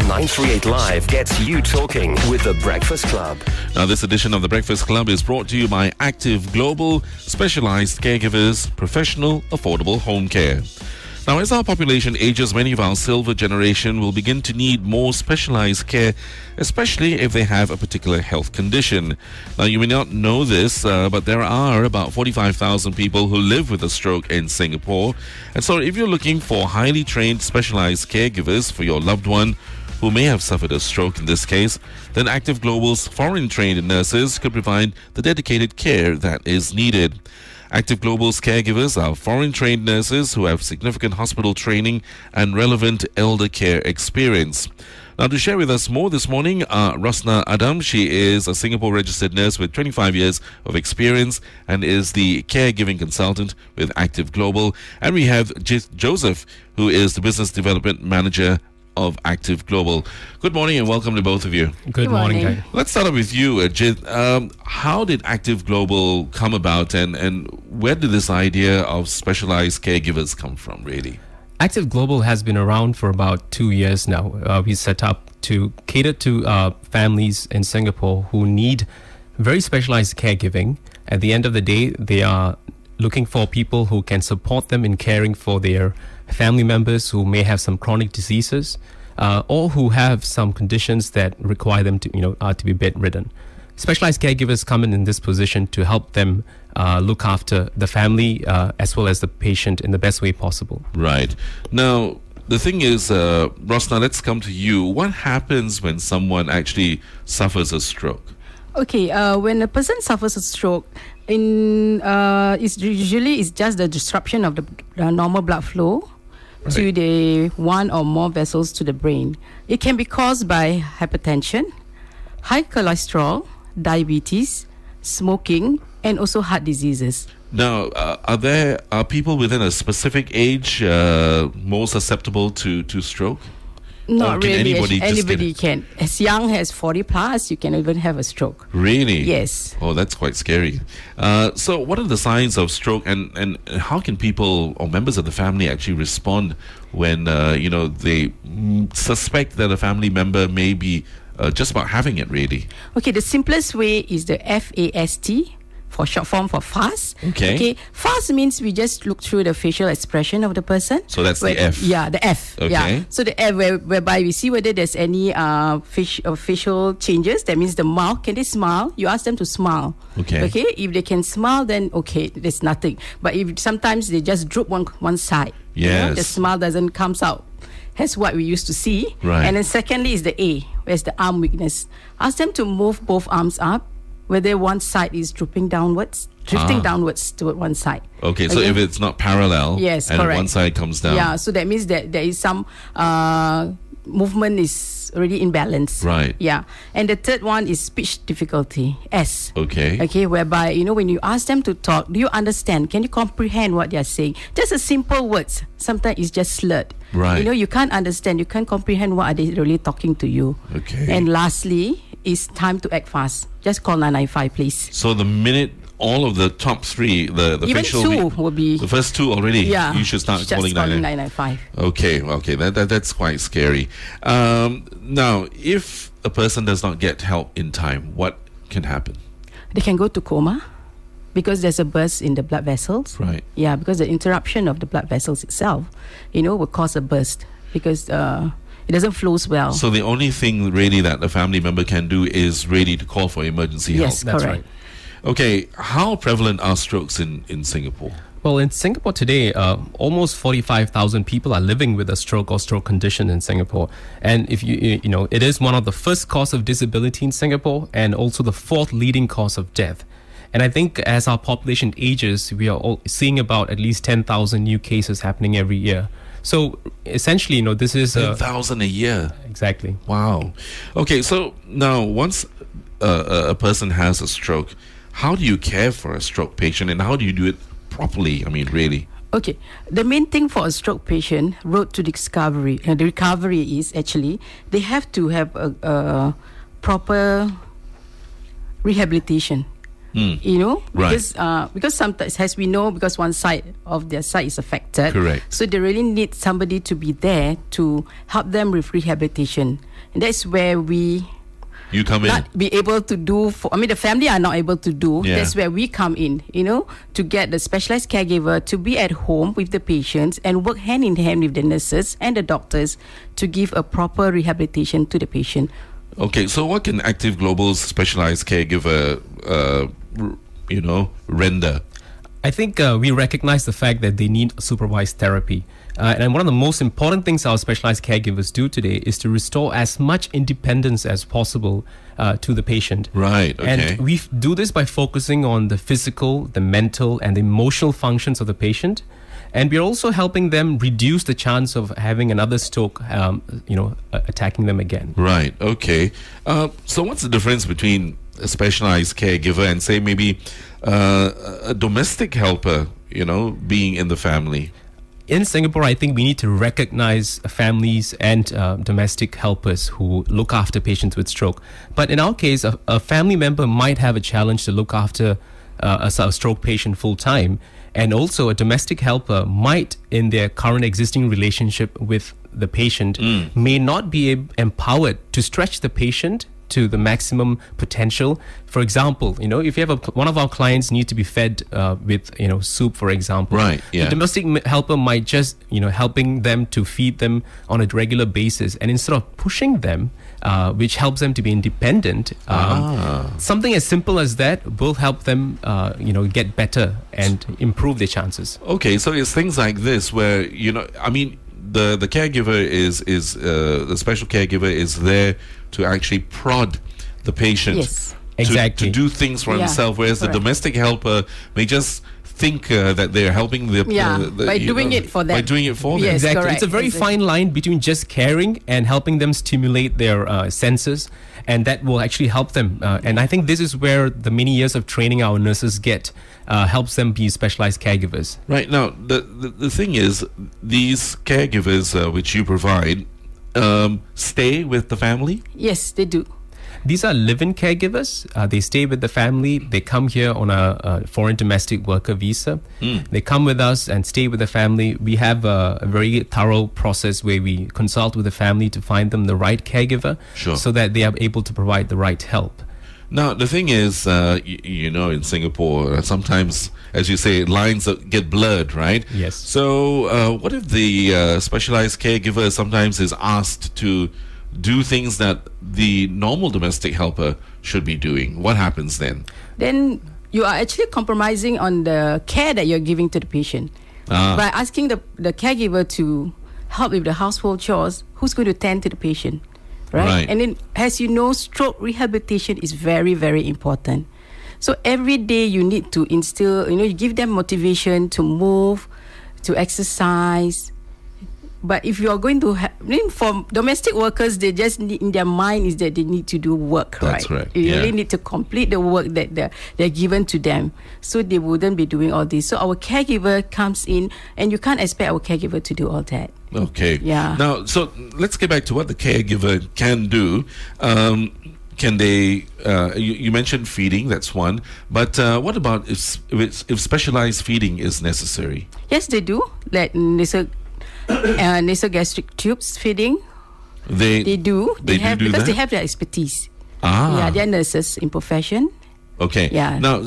938 Live gets you talking with The Breakfast Club. Now, this edition of The Breakfast Club is brought to you by Active Global, Specialised Caregivers, Professional, Affordable Home Care. Now, as our population ages, many of our silver generation will begin to need more specialized care, especially if they have a particular health condition. Now, you may not know this, but there are about 45,000 people who live with a stroke in Singapore. And so if you're looking for highly trained specialized caregivers for your loved one who may have suffered a stroke in this case, then Active Global's foreign-trained nurses could provide the dedicated care that is needed. Active Global's caregivers are foreign-trained nurses who have significant hospital training and relevant elder care experience. Now, to share with us more this morning, Rosnah Adam. She is a Singapore-registered nurse with 25 years of experience and is the caregiving consultant with Active Global. And we have Jith Joseph, who is the business development manager of Active Global. Good morning and welcome to both of you. Good morning, guys. Let's start off with you, Jith. How did Active Global come about, and where did this idea of specialized caregivers come from, really? Active Global has been around for about 2 years now. We set up to cater to families in Singapore who need very specialized caregiving. At the end of the day, they are looking for people who can support them in caring for their family members who may have some chronic diseases or who have some conditions that require them to, to be bedridden. Specialized caregivers come in this position to help them look after the family as well as the patient in the best way possible. Right. Now, the thing is, Rosnah, let's come to you. What happens when someone actually suffers a stroke? Okay, when a person suffers a stroke, it's just the disruption of the normal blood flow to the one or more vessels to the brain. It can be caused by hypertension, high cholesterol, diabetes, smoking, and also heart diseases. Now, are people within a specific age more susceptible to stroke? Not really. Anybody can. As young as 40 plus, you can even have a stroke. Really? Yes. Oh, that's quite scary. So what are the signs of stroke, and how can people or members of the family actually respond when, they suspect that a family member may be just about having it, really? Okay, the simplest way is the FAST, for short form for FAST. Okay. FAST means we just look through the facial expression of the person. So that's the F. Yeah, the F. Okay. Yeah. So the F, whereby we see whether there's any facial changes. That means the mouth. Can they smile? You ask them to smile. Okay. Okay. If they can smile, then okay, there's nothing. But if sometimes they just droop one side. Yes. The smile doesn't comes out. That's what we used to see. Right. And then secondly is the A, where's the arm weakness. Ask them to move both arms up, whether one side is drifting downwards toward one side. Okay, so if it's not parallel, yes, and correct. one side comes down. Yeah, so that means that there is some movement is already imbalanced. Right. Yeah. And the third one is speech difficulty, S. Okay. Okay, whereby, when you ask them to talk, do you understand? Can you comprehend what they are saying? Just a simple words. Sometimes it's just slurred. Right. You can't understand, you can't comprehend what are they really talking to you. Okay. And lastly, it's time to act fast. Just call 995, please. So the minute all of the top three, the even facial, two will be the first two already. Yeah, you should start just calling 995. Okay, that's quite scary. Now, if a person does not get help in time, what can happen? They can go to coma because there's a burst in the blood vessels. Right. Yeah, because the interruption of the blood vessels itself, will cause a burst because it doesn't flow well. So the only thing really that a family member can do is really to call for emergency help. Yes, correct. Right. Okay, how prevalent are strokes in Singapore? Well, in Singapore today, almost 45,000 people are living with a stroke or stroke condition in Singapore. And if it is one of the first cause of disability in Singapore and also the fourth leading cause of death. And I think as our population ages, we are seeing about at least 10,000 new cases happening every year. So essentially, this is 10,000 a year. Exactly. Wow. Okay, so now once a person has a stroke, how do you care for a stroke patient and how do you do it properly? I mean, really. Okay, the main thing for a stroke patient, road to discovery, the recovery is actually they have to have a proper rehabilitation. You know, Right. because sometimes, as we know, because one side of their side is affected. Correct. So they really need somebody to be there to help them with rehabilitation, and that's where You come in. not be able to do the family are not able to do. Yeah. That's where we come in, you know, to get the specialized caregiver to be at home with the patients and work hand in hand with the nurses and the doctors to give a proper rehabilitation to the patient. Okay, so what can Active Global's specialized caregiver, render? I think we recognize the fact that they need supervised therapy. And one of the most important things our specialized caregivers do today is to restore as much independence as possible to the patient. Right, okay. And we do this by focusing on the physical, the mental, and the emotional functions of the patient. And we're also helping them reduce the chance of having another stroke, attacking them again. Right, okay. So what's the difference between a specialized caregiver and, say, maybe a domestic helper, being in the family? In Singapore, I think we need to recognize families and domestic helpers who look after patients with stroke. But in our case, a family member might have a challenge to look after a stroke patient full time. And also a domestic helper might, in their current existing relationship with the patient, may not be empowered to stretch the patient to the maximum potential. For example, if you have one of our clients need to be fed with soup, for example, right? Yeah. The domestic helper might just helping them to feed them on a regular basis, and instead of pushing them, which helps them to be independent, something as simple as that will help them get better and improve their chances. Okay, so it's things like this where the caregiver is the special caregiver is there to actually prod the patient. Yes. Exactly. To do things for himself, whereas correct. the domestic helper may just think that they're helping by doing it for them. By doing it for them. Yes, Exactly. correct. It's a very fine line between just caring and helping them stimulate their senses, and that will actually help them. And I think this is where the many years of training our nurses get helps them be specialized caregivers. Right. Now, the thing is, these caregivers which you provide stay with the family? Yes, they do. These are live-in caregivers. They stay with the family. They come here on a foreign domestic worker visa. They come with us and stay with the family. We have a very thorough process where we consult with the family to find them the right caregiver, Sure. so that they are able to provide the right help. Now, the thing is, in Singapore, sometimes, as you say, lines get blurred, right? Yes. So, what if the specialized caregiver sometimes is asked to do things that the normal domestic helper should be doing? What happens then? Then you are actually compromising on the care that you're giving to the patient. By asking the caregiver to help with the household chores, who's going to tend to the patient? Right? And then, as you know, stroke rehabilitation is very, very important. So every day you need to instill, you give them motivation to move, to exercise. But if you are going to for domestic workers, they just need, in their mind is that they need to do work, That's right? right, You yeah. really need to complete the work that they're given to them. So they wouldn't be doing all this. So our caregiver comes in, and you can't expect our caregiver to do all that. Okay. Yeah. Now, so let's get back to what the caregiver can do. Can they? You mentioned feeding. That's one. But what about if specialized feeding is necessary? Yes, they do. Like nasogastric tubes feeding. They do. They have do because that? they have their expertise. Ah. Yeah, they're nurses in profession. Okay. Yeah. Now,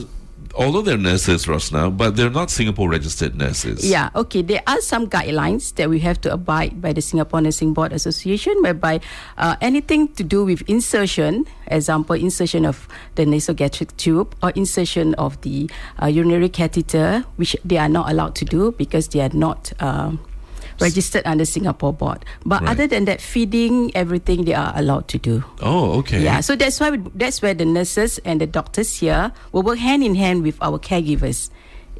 although they're nurses, Rosnah, but they're not Singapore registered nurses. Yeah, okay. There are some guidelines that we have to abide by the Singapore Nursing Board Association, whereby anything to do with insertion, example, insertion of the nasogastric tube or insertion of the urinary catheter, which they are not allowed to do because they are not registered under Singapore board. But Right. other than that, feeding, everything they are allowed to do. Oh, okay. Yeah, so that's where the nurses and the doctors here will work hand in hand with our caregivers,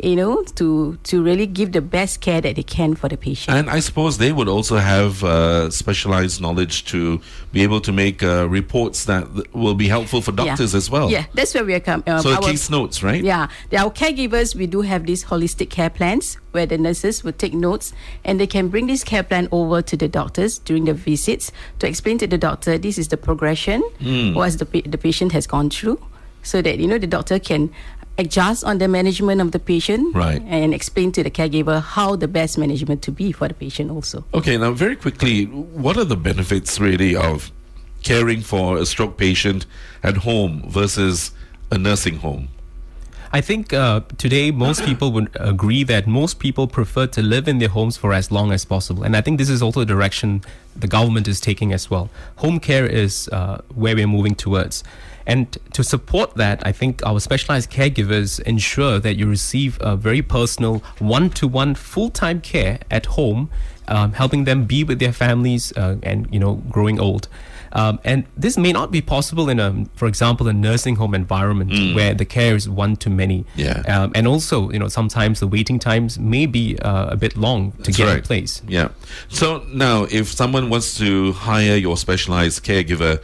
to really give the best care that they can for the patient. And I suppose they would also have specialized knowledge to be able to make reports that will be helpful for doctors as well. Yeah, that's where we are coming. So case notes, right? Yeah, our caregivers, we do have these holistic care plans where the nurses will take notes and they can bring this care plan over to the doctors during the visits to explain to the doctor this is the progression, what the patient has gone through, so that the doctor can adjust on the management of the patient, Right. and explain to the caregiver how the best management to be for the patient also. Okay, now very quickly, what are the benefits really of caring for a stroke patient at home versus a nursing home? I think today most people would agree that most people prefer to live in their homes for as long as possible. And I think this is also a direction the government is taking as well. Home care is where we're moving towards. And to support that, I think our specialized caregivers ensure that you receive a very personal, one-to-one, full-time care at home, helping them be with their families and, growing old. And this may not be possible in for example, a nursing home environment where the care is one-to-many. Yeah. And also, sometimes the waiting times may be a bit long to get in place. Yeah. So now, if someone wants to hire your specialized caregiver,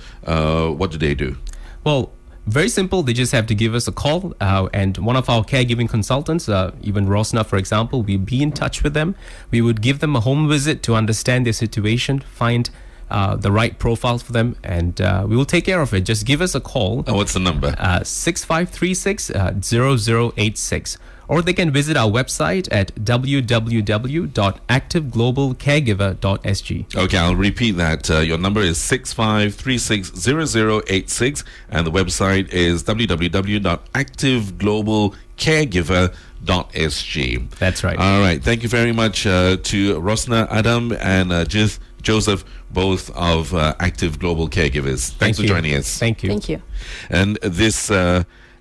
what do they do? Well, very simple. They just have to give us a call, and one of our caregiving consultants, even Rosnah, for example, we'll be in touch with them. We would give them a home visit to understand their situation, find the right profiles for them, and we will take care of it. Just give us a call. What's the number? 6536-0086. Or they can visit our website at www.activeglobalcaregiver.sg. Okay, I'll repeat that. Your number is 6536-0086, and the website is www.activeglobalcaregiver.sg. That's right. All right. Thank you very much to Rosnah Adam and Jith Joseph, both of Active Global Caregivers. Thanks for joining us. Thank you. Thank you. And this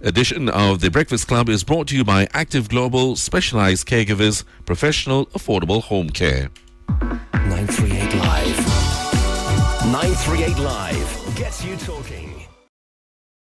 edition of The Breakfast Club is brought to you by Active Global Specialized Caregivers, professional, affordable home care. 938 Live. 938 Live gets you talking.